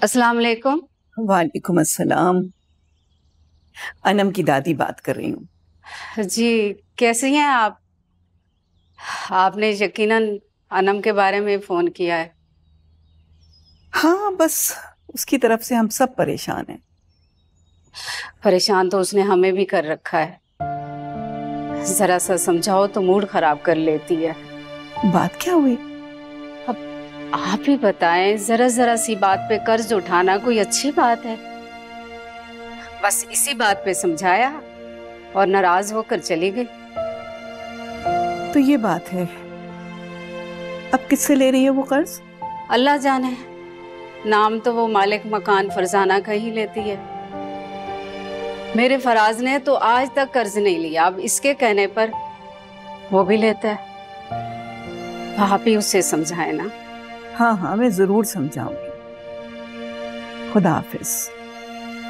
अस्सलाम वालेकुम। वालेकुम अस्सलाम। अनम की दादी बात कर रही हूँ। जी, कैसी हैं आप? आपने यकीनन अनम के बारे में फ़ोन किया है। हाँ, बस उसकी तरफ से हम सब परेशान हैं। परेशान तो उसने हमें भी कर रखा है। ज़रा सा समझाओ तो मूड ख़राब कर लेती है। बात क्या हुई? अब आप ही बताएं, ज़रा सी बात पे कर्ज उठाना कोई अच्छी बात है? बस इसी बात पे समझाया और नाराज़ होकर चली गई। तो ये बात है, अब किससे ले रही है वो कर्ज? अल्लाह जाने। नाम तो वो मालिक मकान फरजाना का ही लेती है। मेरे फराज ने तो आज तक कर्ज नहीं लिया, अब इसके कहने पर वो भी लेता है। आप ही उससे समझाए ना। हाँ हाँ, मैं जरूर समझाऊंगी। खुदा हाफिज।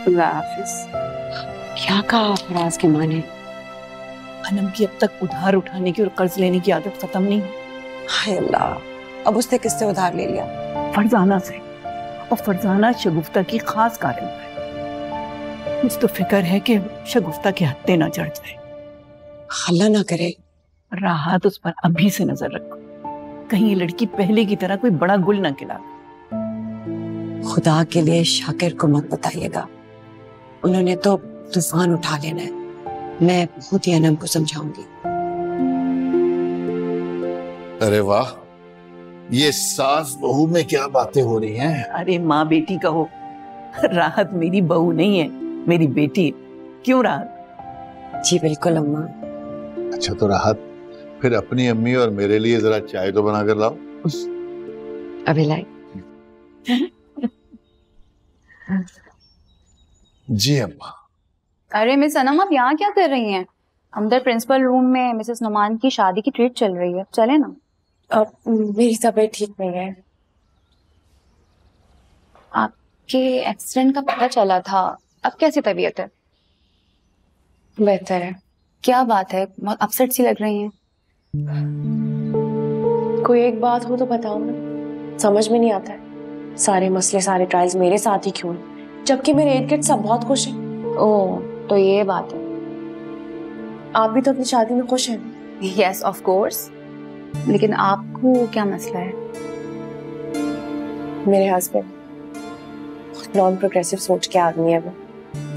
खुदा हाफिज। क्या कहा फराज के माने? अनम की अब तक उधार उठाने की और कर्ज लेने की आदत खत्म नहीं हुई। हाय अल्लाह, अब उसने किससे उधार ले लिया? फरजाना से। और फरजाना शगुफ्ता की खास कारण है। मुझे तो फिक्र है कि शगुफ्ता के हत्थे ना चढ़ जाए। अल्लाह ना करे। राहत उस पर अभी से नजर रखो, कहीं ये लड़की पहले की तरह कोई बड़ा गुल ना खिला। खुदा के लिए शाकिर को मत बताइएगा, उन्होंने तो तूफान उठा लेना है। मैं खुद ही अनम को समझाऊंगी। अरे वाह, ये सास बहू में क्या बातें हो रही हैं? अरे माँ बेटी कहो, राहत मेरी बहू नहीं है, मेरी बेटी है। क्यों राहत? जी बिल्कुल अम्मा। अच्छा तो राहत, फिर अपनी अम्मी और मेरे लिए जरा चाय तो बना कर लाओ। अभी लाई। जी अम्मा। अरे मिस अनम, आप यहाँ क्या कर रही हैं? अंदर प्रिंसिपल रूम में मिसेस नुमान की शादी की ट्रीट चल रही है, चले ना। अब मेरी तबीयत ठीक नहीं है। आपके एक्सीडेंट का पता चला था, अब कैसी तबीयत है? बेहतर है। क्या बात है, बहुत अपसेट सी लग रही हैं। कोई एक बात हो तो बताओ ना, समझ में नहीं आता है। सारे मसले, सारे ट्रायल्स मेरे साथ ही क्यों, जबकि मेरे इर्द गिर्द सब बहुत खुश हैं। ओह, तो ये बात है। आप भी तो अपनी शादी में खुश हैं? यस ऑफ कोर्स, लेकिन आपको क्या मसला है? मेरे हस्बैंड नॉन प्रोग्रेसिव सोच के आदमी है। वो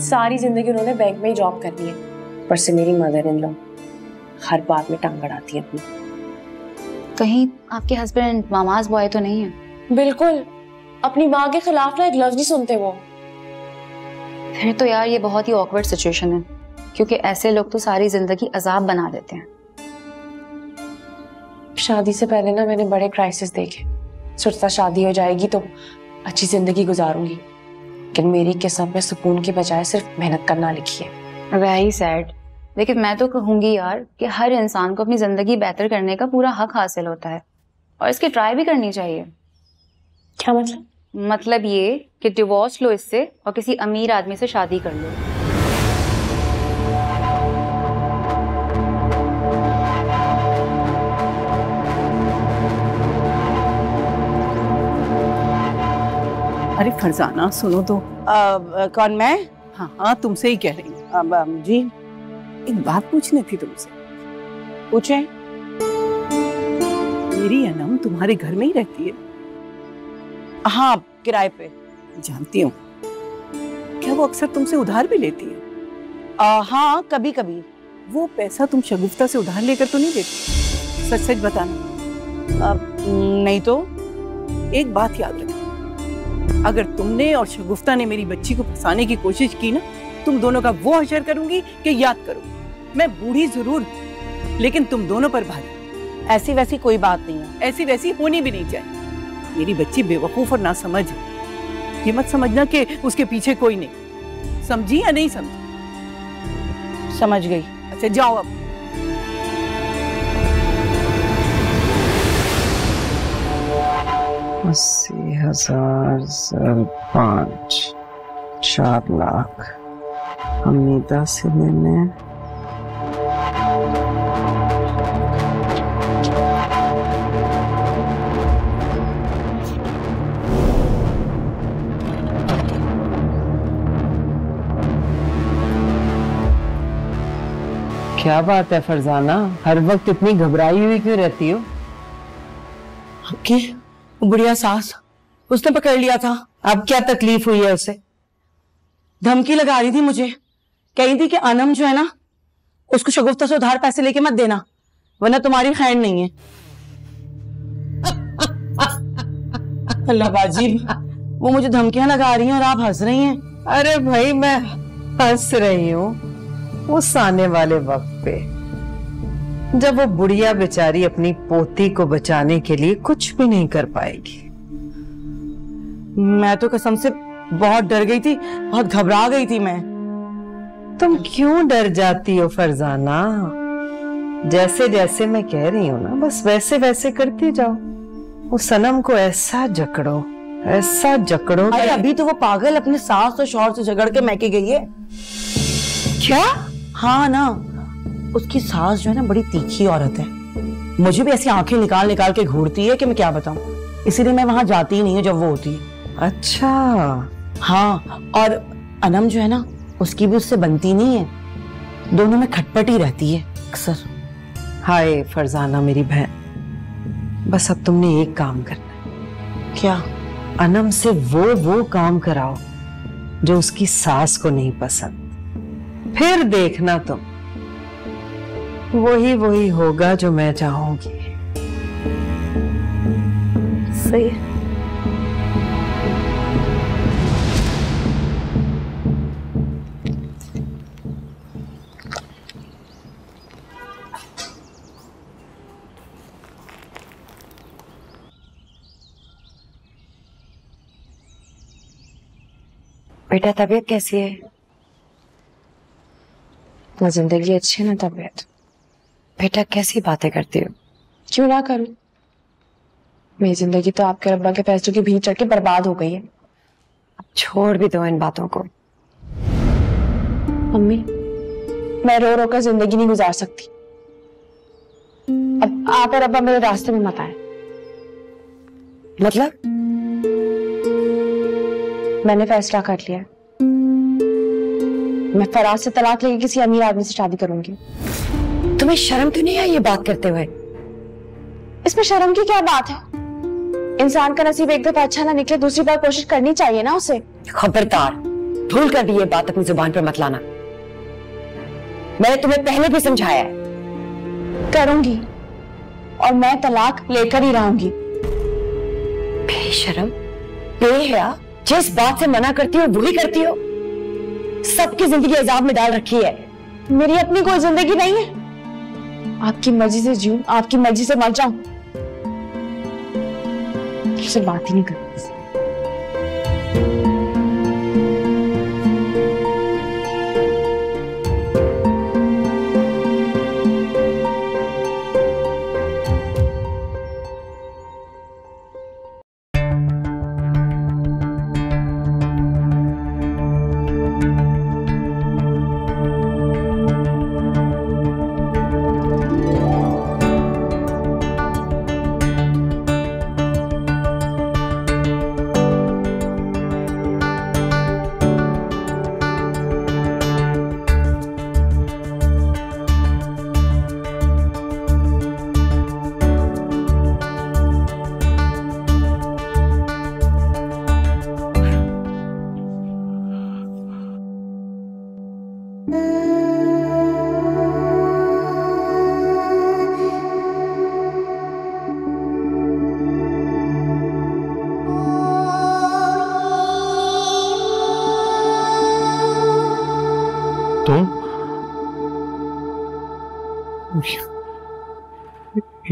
सारी जिंदगी उन्होंने बैंक में ही जॉब करनी है, पर से मेरी मदर इन लॉ हर बात में टांग अड़ाती है अपनी। कहीं आपके हस्बैंड मामाज बॉय तो नहीं है? बिल्कुल, अपनी माँ के खिलाफ ना एक लफ्ज नहीं सुनते वो। फिर तो यार ये बहुत ही ऑकवर्ड सिचुएशन है, क्योंकि ऐसे लोग तो सारी जिंदगी अजाब बना देते हैं। शादी से पहले ना मैंने बड़े क्राइसिस देखे, सोचता शादी हो जाएगी तो अच्छी जिंदगी गुजारूंगी, लेकिन मेरी किस्मत में सुकून के बजाय सिर्फ मेहनत करना लिखी है। Very sad. लेकिन मैं तो कहूंगी यार कि हर इंसान को अपनी जिंदगी बेहतर करने का पूरा हक हासिल होता है, और इसकी ट्राई भी करनी चाहिए। क्या मतलब? मतलब ये कि डिवोर्स लो इससे और किसी अमीर आदमी से शादी कर लो। अरे फरजाना सुनो तो। कौन, मैं? हाँ हाँ, तुमसे ही कह रही हूँ। जी एक बात पूछनी थी तुमसे। पूछे। मेरी अनम तुम्हारे घर में ही रहती है? हाँ, किराए पे। जानती हूँ। क्या वो अक्सर तुमसे उधार भी लेती है? हाँ, कभी कभी। वो पैसा तुम शगुफ्ता से उधार लेकर तो नहीं देती? सच सच बताना। नहीं तो। एक बात याद रखना, अगर तुमने और शगुफ्ता ने मेरी बच्ची को फंसाने की कोशिश की ना, तुम दोनों का वो हशर करूंगी कि याद करूंगी। मैं बूढ़ी जरूर, लेकिन तुम दोनों पर भारी। ऐसी वैसी कोई बात नहीं है। ऐसी वैसी होनी भी नहीं चाहिए। मेरी बच्ची बेवकूफ और नासमझ है, ये मत समझना कि उसके पीछे कोई नहीं। समझी या नहीं समझी? समझ गई। अच्छा जाओ अब। अस्सी हजार 5 4 लाख हमीदा से मैंने क्या बात है फरजाना, हर वक्त इतनी घबराई हुई क्यों रहती हो? आपकी बुढ़िया सास, उसने पकड़ लिया था। अब क्या तकलीफ हुई है उसे? धमकी लगा रही थी मुझे, कह रही थी कि अनम जो है ना, उसको शगुफ्ता से उधार पैसे लेके मत देना, वरना तुम्हारी खैर नहीं है। अल्लाह बाजी, वो मुझे धमकियां लगा रही हैं और आप हंस रही हैं। अरे भाई मैं हंस रही हूँ उस आने वाले वक्त पे जब वो बुढ़िया बेचारी अपनी पोती को बचाने के लिए कुछ भी नहीं कर पाएगी। मैं तो कसम से बहुत डर गई थी, बहुत घबरा गई थी मैं। तुम क्यों डर जाती हो फरजाना? जैसे जैसे मैं कह रही हूँ ना, बस वैसे वैसे करती जाओ। वो सनम को ऐसा जकड़ो, ऐसा जकड़ो। अरे अभी तो वो पागल अपने सास और शौहर से झगड़ के मैके गई है। क्या? हाँ ना, उसकी सास जो है ना बड़ी तीखी औरत है, मुझे भी ऐसी आंखें निकाल निकाल के घूरती है कि मैं क्या बताऊं, इसीलिए मैं वहां जाती ही नहीं हूँ जब वो होती है। अच्छा। हाँ, और अनम जो है ना, उसकी भी उससे बनती नहीं है, दोनों में खटपट ही रहती है अक्सर। हाय फरजाना मेरी बहन, बस अब तुमने एक काम करना है। क्या? अनम से वो काम कराओ जो उसकी सास को नहीं पसंद, फिर देखना तुम, वही होगा जो मैं चाहूंगी। सही है। बेटा तबीयत कैसी है? ना जिंदगी अच्छी है ना तबीयत। बेटा कैसी बातें करती हो? क्यों ना करूं, मेरी जिंदगी तो आपके रब्बा के पैसों की भीड़ चढ़ के बर्बाद हो गई है। अब छोड़ भी दो इन बातों को। मम्मी, मैं रो रो कर जिंदगी नहीं गुजार सकती। अब आप और अब्बा मेरे रास्ते में मत आए। मतलब? मैंने फैसला कर लिया, मैं फराज से तलाक लेके किसी अमीर आदमी से शादी करूंगी। तुम्हें शर्म क्यों नहीं आई ये बात करते हुए? इसमें शर्म की क्या बात है? इंसान का नसीब एक दफा अच्छा ना निकले, दूसरी बार कोशिश करनी चाहिए ना उसे। खबरदार, भूल कर भी ये बात अपनी जुबान पर मत लाना। मैंने तुम्हें पहले भी समझाया है। करूंगी, और मैं तलाक लेकर ही रहूंगी। बेशरम, बेहया, जिस बात से मना करती हो वही करती हो। सबकी जिंदगी अजाब में डाल रखी है। मेरी अपनी कोई जिंदगी नहीं है। आपकी मर्जी से जीऊं, आपकी मर्जी से मर जाऊं, उससे बात ही नहीं करती।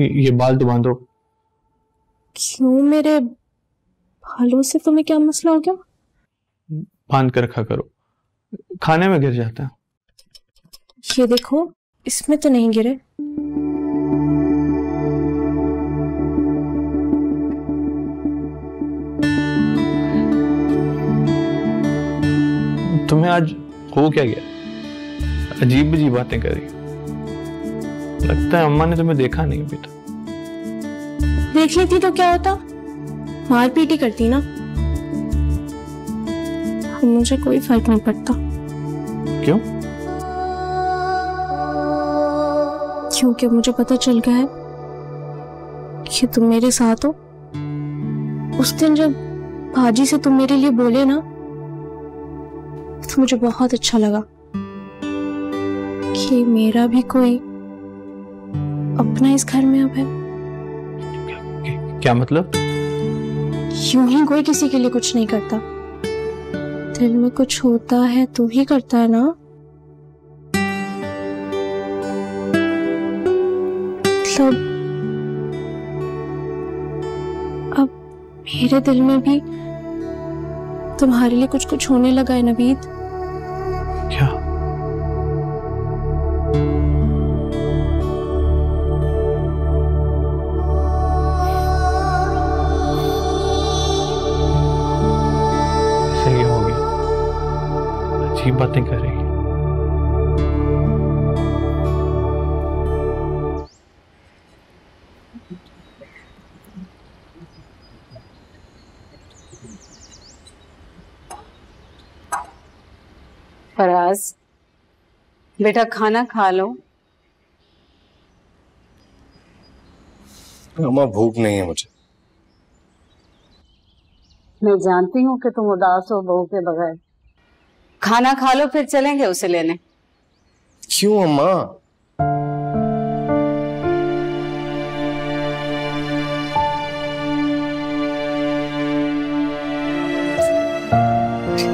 ये बाल तो बांधो। क्यों, मेरे बालों से तुम्हें क्या मसला हो गया? बांध कर रखा करो, खाने में गिर जाता है। ये देखो, इसमें तो नहीं गिरे। तुम्हें आज हो क्या गया? अजीब अजीब बातें करी। लगता है अम्मा ने तुम्हें देखा नहीं अभी तक। देख लेती तो क्या होता, मार पीट ही करती ना। मुझे कोई फर्क नहीं पड़ता। क्यों? क्योंकि मुझे पता चल गया है कि तुम मेरे साथ हो। उस दिन जब भाजी से तुम मेरे लिए बोले ना, तो मुझे बहुत अच्छा लगा कि मेरा भी कोई अपना इस घर में अब है। क्या मतलब? यूं ही कोई किसी के लिए कुछ नहीं करता, दिल में कुछ होता है तो ही करता है ना। मतलब अब मेरे दिल में भी तुम्हारे लिए कुछ कुछ होने लगा है नवीद। क्या? ऐसे क्या हो गया? अजीब बातें कर रही है। फराज बेटा खाना खा लो। अम्मा भूख नहीं है मुझे। मैं जानती हूँ कि तुम उदास हो बहू के बगैर। खाना खा लो फिर चलेंगे उसे लेने। क्यों अम्मा?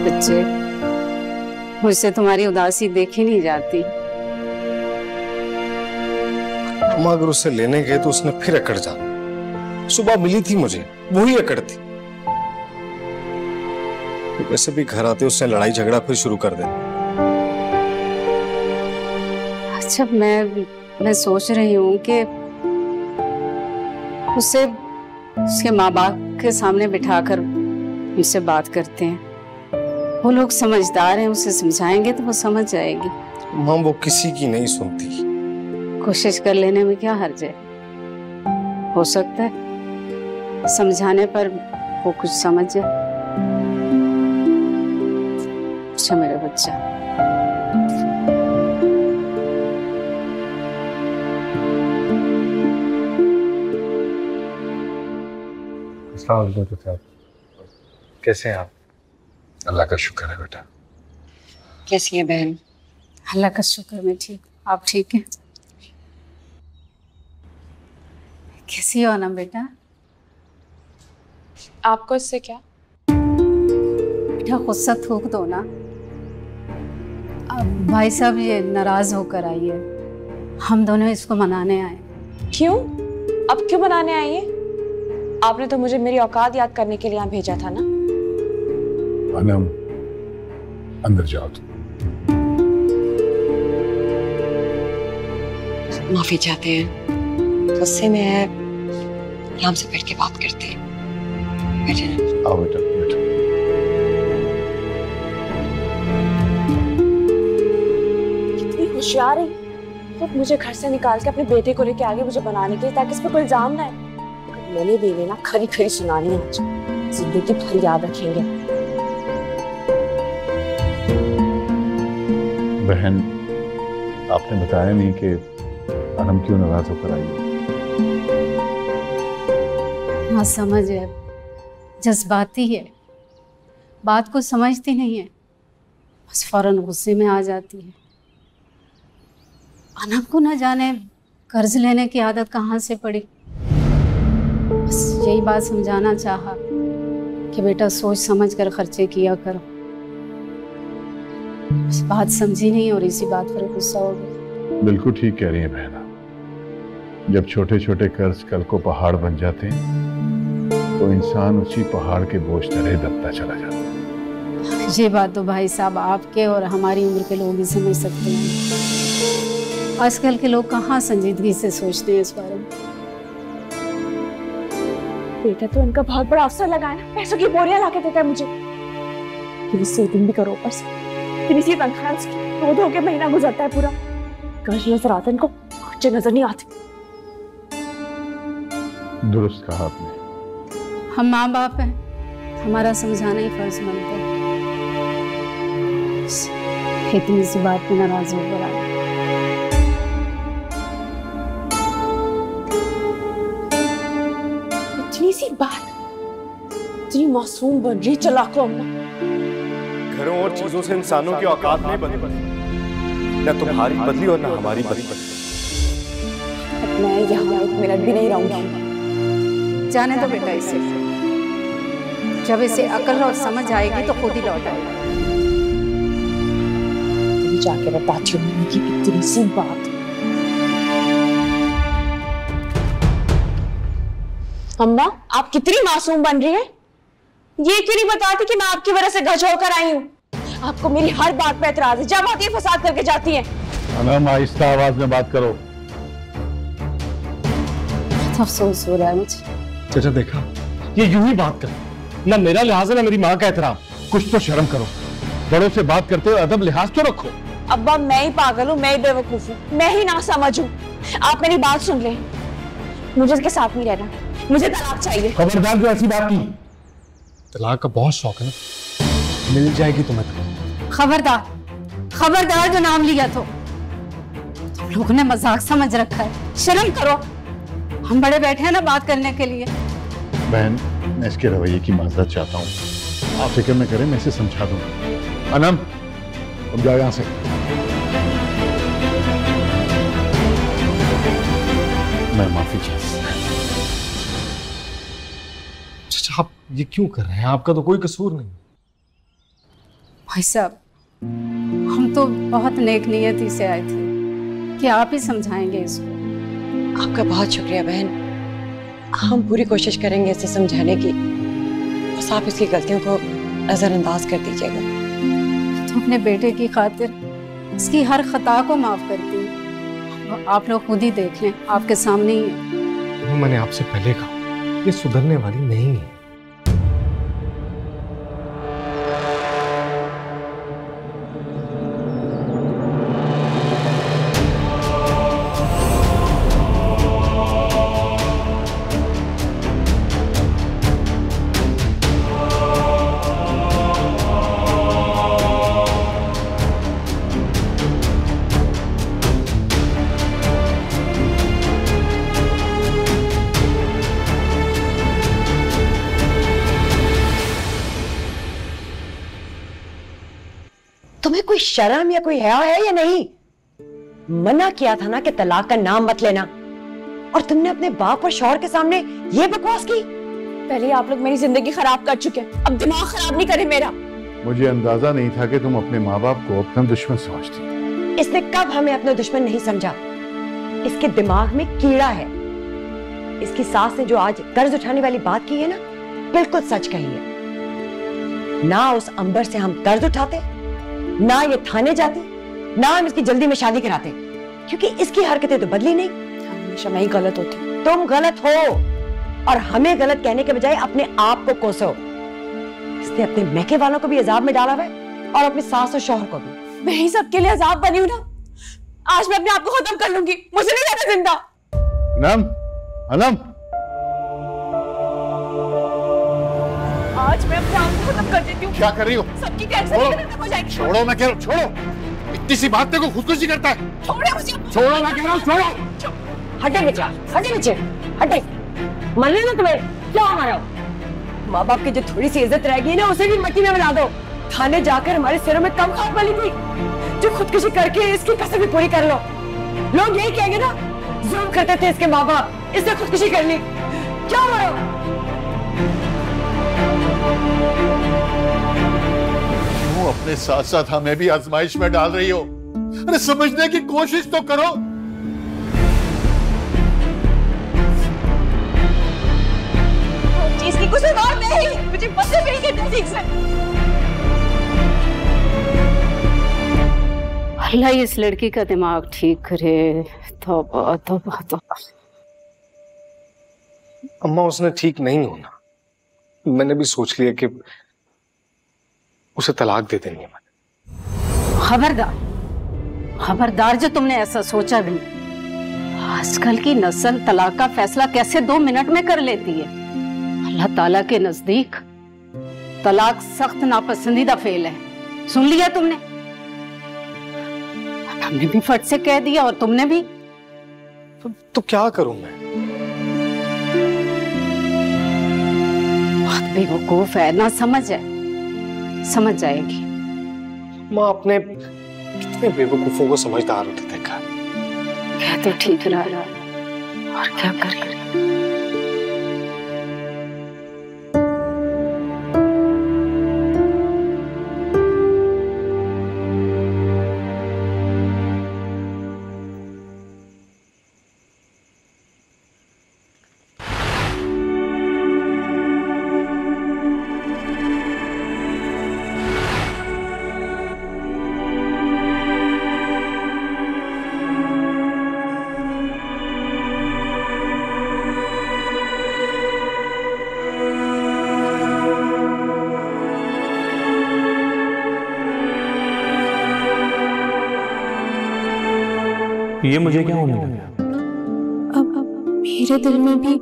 बच्चे, मुझसे तुम्हारी उदासी देखी नहीं जाती। अम्मा अगर उसे लेने गए तो उसने फिर अकड़ जाना। सुबह मिली थी मुझे, वही अकड़ थी। वैसे भी घर आते उसने लड़ाई झगड़ा फिर शुरू कर देना। अच्छा मैं सोच रही हूँ कि उसे उसके माँ बाप के सामने बिठाकर उनसे बात करते हैं। वो लोग समझदार हैं, उसे समझाएंगे तो वो समझ जाएगी। माँ वो किसी की नहीं सुनती। कोशिश कर लेने में क्या हर्ज है? हो सकता है समझाने पर वो कुछ समझ जाए। अच्छा मेरा बच्चा। अस्सलाम वालेकुम साहब, कैसे हैं आप? अल्लाह का शुक्र है बेटा। कैसी है बहन? अल्लाह का शुक्र मैं ठीक। आप ठीक हैं? कैसी हो ना बेटा? आपको इससे क्या? बेटा गुस्सा थूक दो ना। अब भाई साहब ये नाराज होकर आई है, हम दोनों इसको मनाने आए। क्यों? अब क्यों बनाने आई है? आपने तो मुझे मेरी औकात याद करने के लिए यहाँ भेजा था ना। अनम, अंदर जाओ तुम। माफी चाहते हैं, गुस्से में है, आराम से बैठ के बात करते हैं। बैठे ना। आओ बेटा बैठो। कितनी होशियार है, तो मुझे घर से निकाल के अपने बेटे को लेके आगे मुझे बनाने के लिए, ताकि इस पर कोई इल्जाम ना है। मैंने भी ना खरी खरी सुनानी है, जिंदगी भर याद रखेंगे। बहन, आपने बताया नहीं कि अनम क्यों नाराज होकर आई है। हाँ समझ है, जज्बाती है, बात को समझती नहीं है, बस फौरन गुस्से में आ जाती है। अनम को न जाने कर्ज लेने की आदत कहाँ से पड़ी। बस यही बात समझाना चाहा कि बेटा सोच समझ कर खर्चे किया करो। बस बात समझी नहीं और इसी बात पर गुस्सा हो गया। बिल्कुल ठीक कह रही है बहना। जब छोटे छोटे कर्ज कल को पहाड़ बन जाते हैं तो इंसान उसी पहाड़ के बोझ तले दबता चला जाता है। ये बात तो भाई साहब आपके और हमारी उम्र के लोग ही समझ सकते हैं। आजकल के लोग कहाँ संजीदगी से सोचते हैं इस बारे में। बेटा तो इनका बहुत बड़ा अफसर लगा है ना, पैसों की बोरियां लाके देता है मुझे। कि सेविंग भी करो ऊपर से, फिर इसी तनख्वाह रो धो के महीना गुजरता है पूरा। कर्ज नजर आते इनको, खर्चे नजर नहीं आते। दुरुस्त कहा आपने। हम माँ बाप हैं, हमारा समझाना ही फर्ज बनता है। इतनी सी बात में नाराज होकर आया। कितनी मासूम बन रही चालाको अम्मा। घरों और चीजों से इंसानों की औकात नहीं बदली, न तुम्हारी बदली और न हमारी बदली। मैं यहाँ एक मिनट भी नहीं रहूंगी। जाने दो बेटा इसे, जब इसे अकल और समझ आएगी तो खुद ही लौट आएगा। जाके बताती हूँ कि इतनी सी बात। अम्मा आप कितनी मासूम बन रही है। ये क्यों नहीं बताती कि मैं आपकी वजह से घर छोड़कर आई हूँ। आपको मेरी हर बात पे एतराज है, जब आती है फसाद करके जाती है। अनम आहिस्ता आवाज में बात करो। अफसोस हो रहा है मुझे। चाचा देखा, ये यूं ही बात कर, ना मेरा लिहाज है ना मेरी माँ का एहतराम। कुछ तो शर्म करो, बड़ों से बात करते हो अदब लिहाज तो रखो। अब्बा मैं ही पागल हूँ, मैं ही बेवकूफ हूँ, मैं ही ना समझ हूँ। आप मेरी बात सुन रहे हैं, मुझे इसके साथ नहीं रहना, मुझे तलाक चाहिए। खबरदार जो ऐसी बात की। तलाक का बहुत शौक है ना, मिल जाएगी तुम्हें। खबरदार, खबरदार जो नाम लिया तो तुम लोगों ने मजाक समझ रखा है। शर्म करो, हम बड़े बैठे हैं ना बात करने के लिए। बहन मैं इसके रवैये की माजरत चाहता हूँ, आप फिक्र न करें, मैं इसे समझा दूंगा। अनम तुम जाओ यहाँ से। मैं माफी चाहता हूँ। चाचा आप ये क्यों कर रहे हैं, आपका तो कोई कसूर नहीं। भाई साहब हम तो बहुत नेक नियति से आए थे कि आप ही समझाएंगे इसको। आपका बहुत शुक्रिया बहन, हम पूरी कोशिश करेंगे इसे समझाने की। बस आप इसकी गलतियों को नजरअंदाज कर दीजिएगा। तो अपने बेटे की खातिर इसकी हर खता को माफ करती हूँ। आप लोग खुद ही देख लें, आपके सामने ही है। मैंने आपसे पहले कहा ये सुधरने वाली नहीं है। तुम्हें कोई शर्म या कोई हया है या नहीं? मना किया था ना कि तलाक का नाम मत लेना, और तुमने अपने बाप और शौहर के सामने ये बकवास की। पहले आप लोग मेरी जिंदगी खराब कर चुके हैं, अब दिमाग खराब नहीं करे मेरा। मुझे अंदाजा नहीं था कि तुम अपने माँ बाप को अपना दुश्मन समझती। इसने कब हमें अपना दुश्मन नहीं समझा। इसके दिमाग में कीड़ा है। इसकी सास ने जो आज कर्ज उठाने वाली बात की है ना, बिल्कुल सच कही है। ना उस अंबर से हम कर्ज उठाते, ना ये थाने जाते, ना हम इसकी जल्दी में शादी कराते, क्योंकि इसकी हरकतें तो बदली नहीं। हमेशा मैं ही गलत होती। तुम गलत हो, और हमें गलत कहने के बजाय अपने आप को कोसो। इसने अपने मैके वालों को भी अजाब में डाला है, और अपनी सास और शौहर को भी। मैं ही सबके लिए अजाब बनी हूं ना। आज मैं अपने आप को खत्म कर लूंगी, मुझे नहीं रहना जिंदा। अनम, अनम आज मैं अपने आप को खत्म कर देती हूँ। क्या कर रही हो? सबकी टेंशन खत्म हो जाएगी। छोड़ो, मैं कह रहा हूँ छोड़ो। इतनी सी बात को खुदकुशी करता है। छोड़ो मुझे। छोड़ो, मैं कह रहा हूँ छोड़ो। हटे बेटा, हटे नीचे, हटे। मरने ना तुम्हें, क्या हमारा माँ बाप की जो थोड़ी सी इज्जत रह गई ना, उसे भी मिट्टी में मिला दो। थाने जाकर हमारे सिरों में कम खाट वाली थी, जो खुदकुशी करके इसकी कसम भी पूरी कर लो। लोग यही कहेंगे ना, जुल्म करते थे इसके माँ बाप, इसने खुदकुशी कर ली। क्या हमारा अपने साथ साथ हमें भी आजमाइश में डाल रही हो। अरे समझने की कोशिश तो करो। इसकी कुछ और नहीं, मुझे बदले नहीं करना ठीक से। अल्लाह इस लड़की का दिमाग ठीक करे। तौबा तौबा तौबा। अम्मा उसने ठीक नहीं होना, मैंने भी सोच लिया कि उसे तलाक दे देनी है। खबरदार, खबरदार जो तुमने ऐसा सोचा भी। आजकल की नस्ल तलाक का फैसला कैसे 2 मिनट में कर लेती है। अल्लाह ताला के नजदीक तलाक सख्त नापसंदीदा फेल है। सुन लिया तुमने? हमने भी फट से कह दिया और तुमने भी। तो क्या करूं मैं? बहुत बेवकूफ है, ना समझ है, समझ जाएगी। माँ अपने कितने बेवकूफों को समझदार होते देखा। क्या तो ठीक रहा और क्या करे। ये मुझे क्या होने लगा? अब मेरे दिल में भी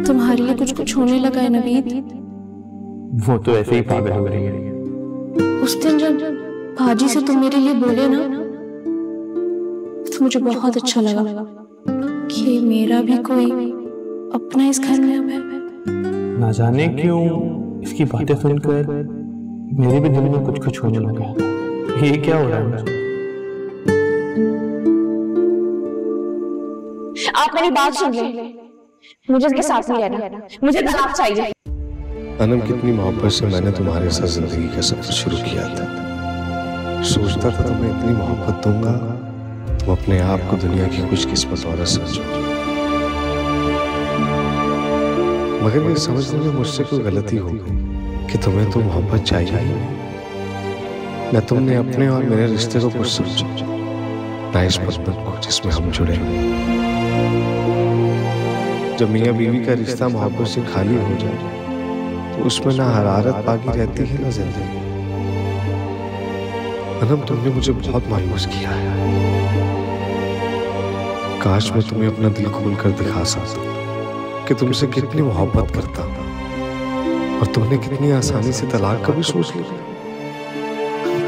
तुम्हारे लिए कुछ कुछ होने लगा है नवीद। वो तो ऐसे ही पागल हो रही है। उस दिन जब भाजी से तुम मेरे लिए बोले ना, तो मुझे बहुत अच्छा लगा कि मेरा भी कोई अपना इस घर में अब है। ना जाने क्यों इसकी बातें सुनकर मेरे भी दिल में कुछ कुछ होने लगा। ये क्या हो रहा है? आप मेरी बात सुन ले, मुझे इसके साथ नहीं रहना, मुझे तलाक चाहिए। अनम, कितनी मोहब्बत से मैंने तुम्हारे साथ जिंदगी का सफर शुरू किया था। सोचता था तुम्हें इतनी मोहब्बत दूंगा तुम अपने आप को दुनिया की खुशकिस्मत औरत समझो, मगर ये समझने में मुझसे कोई गलती हो गई कि तुम्हें तो मोहब्बत चाहिए ही नहीं। न तुमने अपने और मेरे रिश्ते को कुछ समझा, न इस बंधन को जिसमें हम जुड़े हुए। जब मियाँ बीवी का रिश्ता मोहब्बत से खाली हो जाए तो उसमें ना हरारत बाकी रहती है ना जिंदगी। अनम, तुमने मुझे बहुत मायूस किया है। काश मैं तुम्हें अपना दिल खोल कर दिखा सकता कि तुमसे कितनी मोहब्बत करता और तुमने कितनी आसानी से तलाक का भी सोच लिया।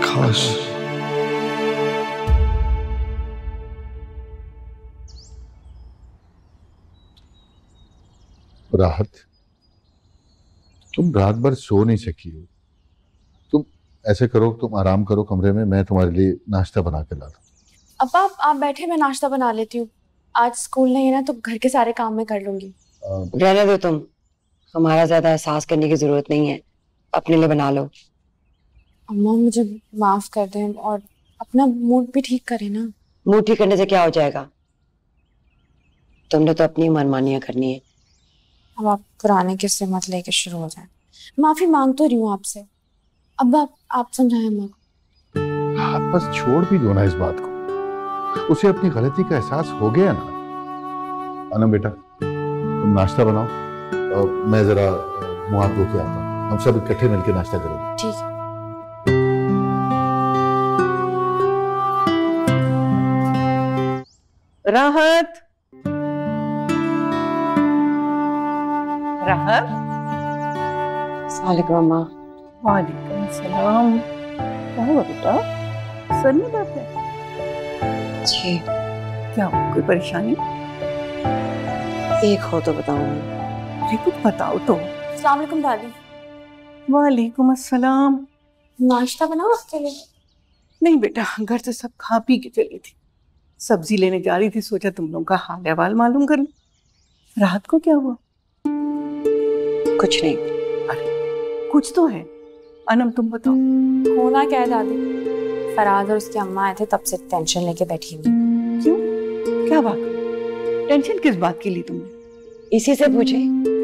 काश। राहत, तुम रात भर सो नहीं सकी हो। तुम ऐसे करो, तुम आराम करो कमरे में, मैं तुम्हारे लिए नाश्ता बना के ला दूं। अब आप बैठे, मैं नाश्ता बना लेती हूँ। आज स्कूल नहीं है ना, तो घर के सारे काम मैं कर लूंगी। रहने दो तुम, हमारा ज्यादा एहसास करने की जरूरत नहीं है, अपने लिए बना लो। अम्मा मुझे माफ कर दें और अपना मूड भी ठीक करें ना। मूड ठीक करने से क्या हो जाएगा? तुमने तो अपनी मनमानियां करनी है। अब आप पुराने किस्से मत लेके शुरू हो जाए। माफी मांग तो रही हूँ आपसे, अब आप समझाएं अम्मा को। हाँ, बस छोड़ भी दो ना इस बात को। उसे अपनी गलती का एहसास हो गया ना। अनम बेटा, तुम नाश्ता बनाओ और मैं जरा मुंह हाथ धो के आता हूँ। हम सब इकट्ठे मिलकर नाश्ता करेंगे। ठीक है। राहत, राहत। अस्सलामुअलैकुम अम्मा। वालेकुम सलाम। क्या हुआ बेटा, सर में दर्द है? जी। क्या हुआ, कोई परेशानी? एक हो तो बताओ। अरे कुछ बताओ तो। अस्सलाम वालेकुम दादी। वालेकुम अस्सलाम। नाश्ता बनाओ आपके लिए? नहीं बेटा, घर से सब खा पी के चली थी। सब्जी लेने जा रही थी, सोचा तुम लोगों का हाल अहवाल मालूम कर लूं। रात को क्या हुआ? कुछ नहीं। अरे कुछ तो है। अनम तुम बताओ। होना क्या है दादी, फराज और उसकी अम्मा आए थे, तब से टेंशन लेके बैठी हुई। क्यों, क्या बात? टेंशन किस बात की ली तुमने? इसी से पूछे।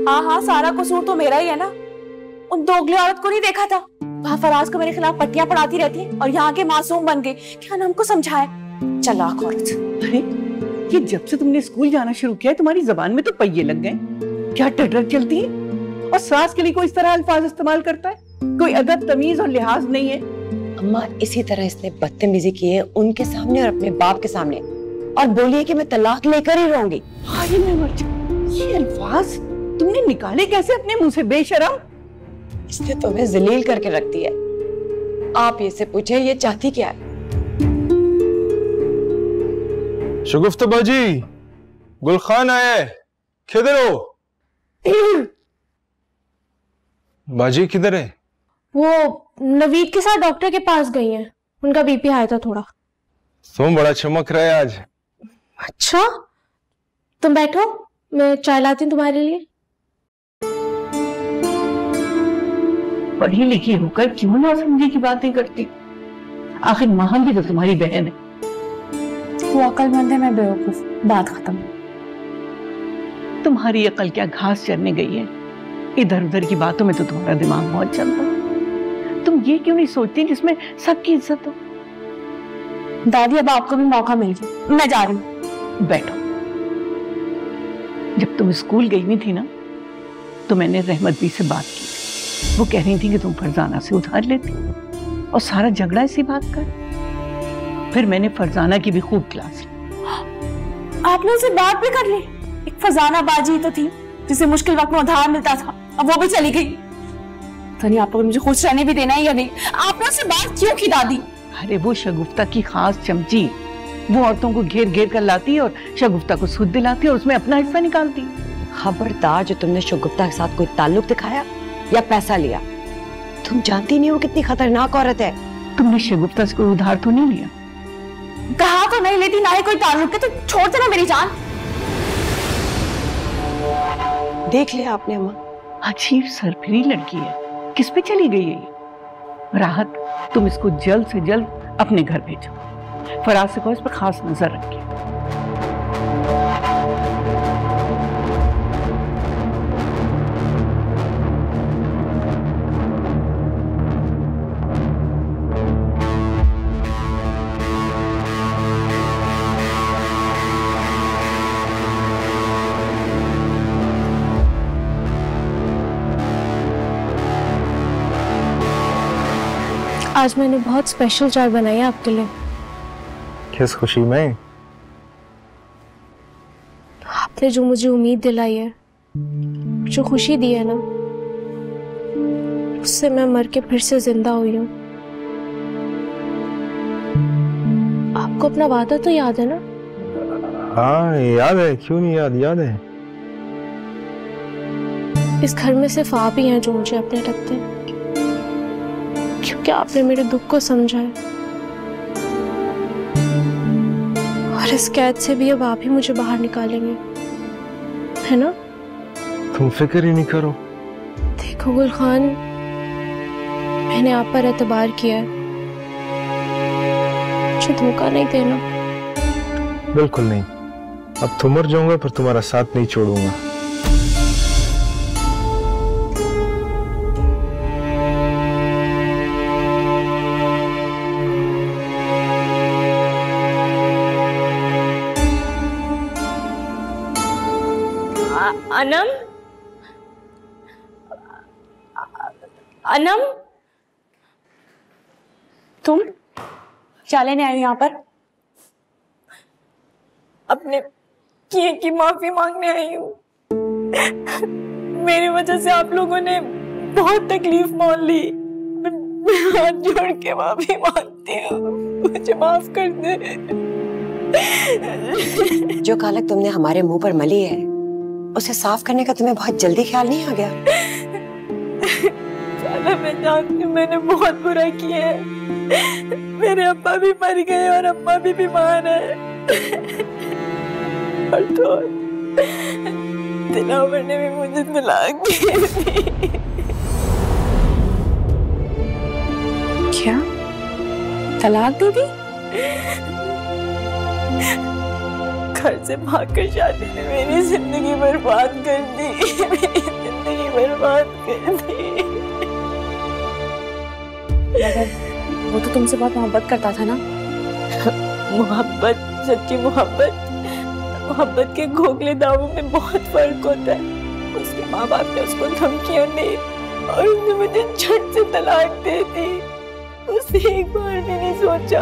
हाँ, सारा कसूर तो मेरा ही है ना। उन दोगली औरत को नहीं देखा था, वहाँ फराज को मेरे खिलाफ पट्टियां पढ़ाती रहती है और यहाँ के मासूम बन गए। क्या नाम को समझाए, चालाक औरत। अरे ये जब से तुमने स्कूल जाना शुरू किया है, तुम्हारी जबान में तो पहिए लग गए। क्या टटर चलती है, और सास के लिए कोई इस तरह अल्फाज इस्तेमाल करता है? कोई अदब तमीज और लिहाज नहीं है। अम्मा इसी तरह इसने बदतमीजी की है उनके सामने और अपने बाप के सामने, और बोली है कि मैं तलाक लेकर ही रहूंगी। हाय मैं मर जाऊं। ये अल्फाज तुमने निकाले कैसे अपने मुंह से बेशरम? इसने तुम्हें जलील करके रख दिया है। आप इससे पूछे ये चाहती क्या है? शगुफ्ता बाजी, गुलखान आया है, किधर हो? बाजी किधर है? वो नवीद के साथ डॉक्टर के पास गई हैं। उनका बीपी आया था थोड़ा। तुम बड़ा चमक रहा है आज। अच्छा, तुम बैठो, मैं चाय लाती हूँ तुम्हारे लिए। पढ़ी लिखी होकर क्यों ना समझी की बातें करती? आखिर महम भी तो तुम्हारी बहन है। वो अक्लमंद है, मैं बेवकूफ। बात खत्म। तुम्हारी अकल क्या घास चरने गई है? इधर उधर की बातों में तो तुम्हारा दिमाग बहुत चलता। तुम ये क्यों नहीं सोचती जिसमें सबकी इज्जत हो? दादी, अब आपको भी मौका मिल गया, मैं जा रही हूँ। बैठो। जब तुम स्कूल गई हुई थी ना, तो मैंने रहमत भी से बात की। वो कह रही थी कि तुम फरजाना से उधार लेती और सारा झगड़ा इसी बात का। फिर मैंने फरजाना की भी खूब क्लास ली। आपने उनसे बात भी कर ली? एक फरजाना बाजी तो थी जिसे मुश्किल वक्त में उधार मिलता था, अब वो भी चली गई। तनी आपको मुझे खुश रहने भी देना है या नहीं? आपने उससे बात क्यों की दादी? अरे वो शगुफ्ता की खास चमची, वो औरतों को घेर घेर कर लाती और शगुफ्ता को सूद दिलाती और उसमें अपना हिस्सा निकालती। खबरदार, जो तुमने शगुफ्ता के साथ कोई ताल्लुक दिखाया या पैसा लिया, तुम जानती नहीं हो कितनी खतरनाक औरत है। तुमने शगुफ्ता से कोई उधार तो नहीं लिया? कहा तो नहीं लेती, ना ही कोई ताल्लुक है, तो छोड़ देना मेरी जान। देख लिया आपने अम्मा, अजीब सरफिरी लड़की है। किस पे चली गई है ये? राहत, तुम इसको जल्द से जल्द अपने घर भेजो। फराज से कहो इस पर खास नजर रखिए। आज मैंने बहुत स्पेशल चाय बनाई है आपके लिए। किस खुशी में? आपने जो मुझे उम्मीद दिलाई है, जो खुशी दी है ना, उससे मैं मर के फिर से जिंदा हुई हूँ। आपको अपना वादा तो याद है ना? हाँ याद है, क्यों नहीं याद? याद है। इस घर में सिर्फ आप ही हैं जो मुझे अपने रखते हैं, क्योंकि आपने मेरे दुख को समझा है। और इस कैद से भी अब आप ही मुझे बाहर निकालेंगे, है ना? तुम फिक्र ही नहीं करो। देखो गुलखान, मैंने आप पर एतबार किया है, मुझे धोखा नहीं देना। बिल्कुल नहीं। अब तो मर जाऊंगा पर तुम्हारा साथ नहीं छोड़ूंगा। अनम, अनम, तुम क्या लेने आई हो यहाँ पर? अपने किए की माफी मांगने आई हूँ। मेरी वजह से आप लोगों ने बहुत तकलीफ मोल ली। मैं हाथ जोड़ के माफी मांगती हूँ, मुझे माफ कर दे। जो कालक तुमने हमारे मुंह पर मली है, उसे साफ करने का तुम्हें बहुत जल्दी ख्याल नहीं आ गया? साला, मैं जानती हूँ मैंने बहुत बुरा किया है। मेरे अब्बा भी मर गए और अम्मा भी बीमार है। और तो दिलावर ने भी मुझे तलाक दी थी। क्या तलाक दे दी? घर से भागकर शादी ने मेरी जिंदगी बर्बाद कर दी। मेरी जिंदगी बर्बाद कर दी। मगर वो तो तुमसे बहुत मोहब्बत करता था ना? मोहब्बत, सच्ची मोहब्बत, मोहब्बत के खोखले दावों में बहुत फर्क होता है। उसके माँ बाप ने उसको धमकियां दी और उसने मुझे झट से तलाक दे दी। उसने एक बार भी नहीं सोचा।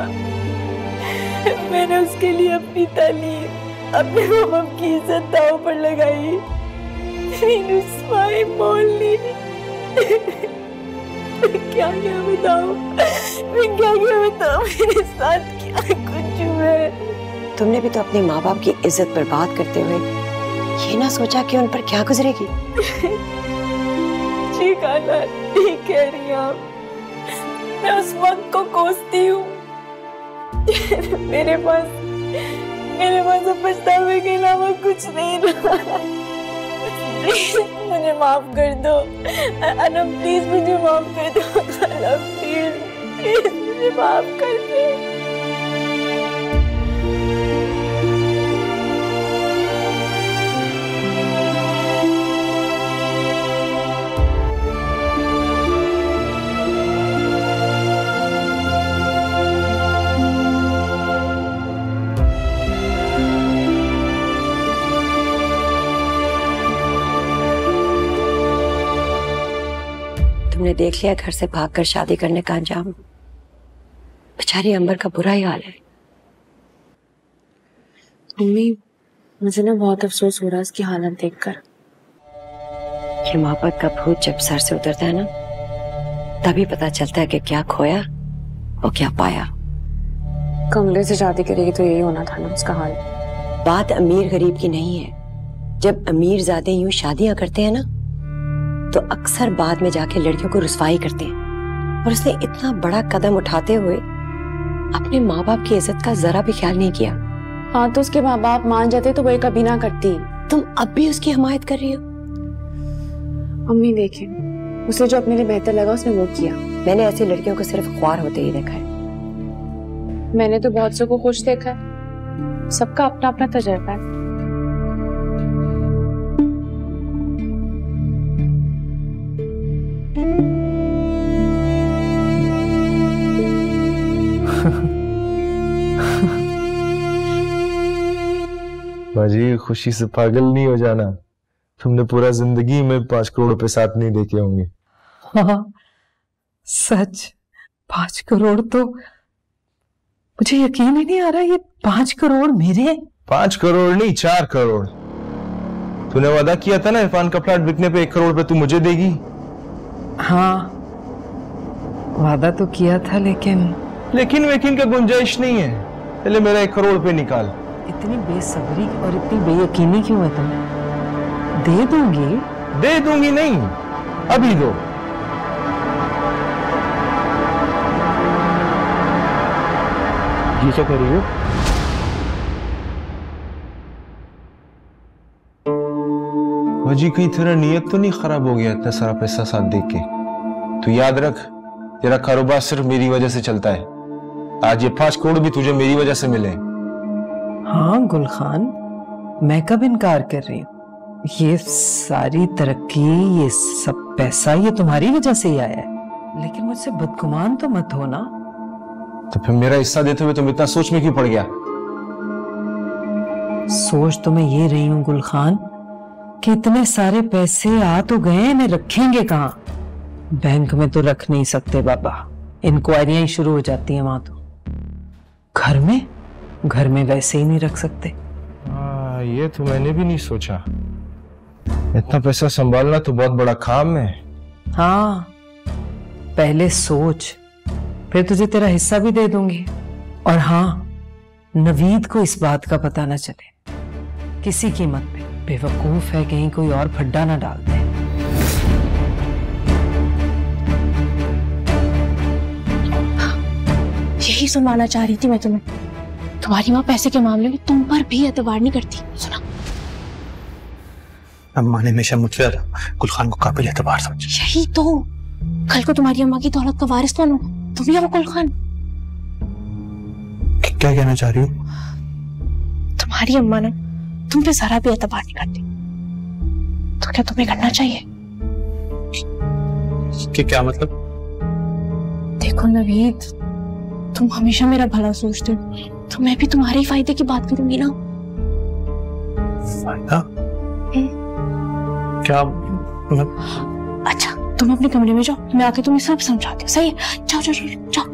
मैंने उसके लिए अपनी तालीम, अपने माँ बाप की इज्जत दाव पर लगाई, रुस्वाई मोल ली। क्या बताऊं, मैं क्या बताऊं, मेरे साथ क्या कुछ हुआ है। तुमने भी तो अपने माँ बाप की इज्जत बर्बाद करते हुए ये ना सोचा कि उन पर क्या गुजरेगी। ठीक आना, ठीक कह रही हैं आप। मैं उस वक्त को कोसती हूँ। मेरे पास अब पछतावे के अलावा कुछ नहीं रहा। प्लीज मुझे माफ कर दो अनम, प्लीज मुझे माफ कर दो अनम, प्लीज मुझे माफ कर दो। तुमने देख लिया घर से भागकर शादी करने का अंजाम। बेचारी अंबर का बुरा ही हाल है। मम्मी, मुझे ना बहुत अफसोस हो रहा है इसकी हालत देखकर। ये मोहब्बत का भूत जब सर से उतरता है ना, तभी पता चलता है कि क्या खोया और क्या पाया। कमले से शादी करेगी तो यही होना था ना उसका हाल। बात अमीर गरीब की नहीं है। जब अमीर ज़्यादा यूं शादियां करते हैं ना, तो अक्सर बाद में जाके लड़कियों को रुसवाई करते हैं। और उसने इतना बड़ा कदम उठाते हुए अपने माँ बाप की इज्जत का जरा भी ख्याल नहीं किया। हाँ, तो उसके माँ बाप मान जाते तो वही कभी ना करती। तुम अब भी उसकी हमायत कर रही हो। मम्मी देखें, उसे जो अपने लिए बेहतर लगा उसने वो किया। मैंने ऐसी लड़कियों को सिर्फ ख्वार होते ही देखा है। मैंने तो बहुत से को खुश देखा है। सबका अपना अपना तजुर्बा है। बाजी, खुशी से पागल नहीं हो जाना। तुमने पूरा जिंदगी में 5 करोड़ रुपए साथ नहीं देखे होंगे। हाँ सच, 5 करोड़ तो मुझे यकीन ही नहीं आ रहा। ये 5 करोड़ मेरे? 5 करोड़ नहीं, 4 करोड़। तूने वादा किया था ना इरफान का फ्लैट बिकने पे 1 करोड़ रुपए तू मुझे देगी। हाँ वादा तो किया था, लेकिन वेकिन का गुंजाइश नहीं है। पहले मेरा 1 करोड़ रुपए निकाल। इतनी बेसब्री और इतनी बेयकीनी क्यों है तुम्हें? दे दूंगी नहीं, अभी दो। ये क्या कर रही हो? बाजी, कहीं तेरा नीयत तो नहीं खराब हो गया इतना सारा पैसा साथ देख के? तू याद रख, तेरा कारोबार सिर्फ मेरी वजह से चलता है। आज ये 5 करोड़ भी तुझे मेरी वजह से मिले। हाँ गुलखान, मैं कब इनकार कर रही हूँ। ये सारी तरक्की, ये सब पैसा, ये तुम्हारी वजह से ही आया है। लेकिन मुझसे बदगुमान तो मत हो ना। तो फिर मेरा हिस्सा देते हुए तुम इतना सोच में क्यों पड़ गया? सोच तो मैं ये रही हूँ गुलखान कि इतने सारे पैसे आ तो गए, इन्हें रखेंगे कहाँ? बैंक में तो रख नहीं सकते बाबा, इंक्वायरियां ही शुरू हो जाती हैं वहां। तो घर में वैसे ही नहीं रख सकते। ये तो मैंने भी नहीं सोचा। इतना पैसा संभालना तो बहुत बड़ा काम है। हाँ, पहले सोच, फिर तुझे तेरा हिस्सा भी दे दूंगी। और हाँ, नवीद को इस बात का पता ना चले किसी कीमत पे। बेवकूफ है, कहीं कोई और फड्डा ना डाल दे। यही सुनवाना चाह रही थी मैं तुम्हें। तुम्हारी माँ पैसे के मामले में तुम पर भी एतबार नहीं करती। सुना, अम्मा ने हमेशा मुझसे गुलखान को काबिल एतबार समझा। यही तो, कल को तुम्हारी अम्मा की दौलत का वारिस कौन होगा? तुम या वो गुलखान? क्या कहना चाह रही हो? तुम्हारी अम्मा ना तुम पे जरा भी एतबार नहीं करती, तो क्या तुम्हें करना चाहिए? कि क्या मतलब? देखो नवीद, तुम हमेशा मेरा भला सोचते हो, तो मैं भी तुम्हारे ही फायदे की बात करूंगी ना। फायदा? क्या मतलब? अच्छा, तुम अपने कमरे में जाओ, मैं आके तुम्हें सब समझाती हूँ। सही है? जाओ जाओ जाओ जाओ।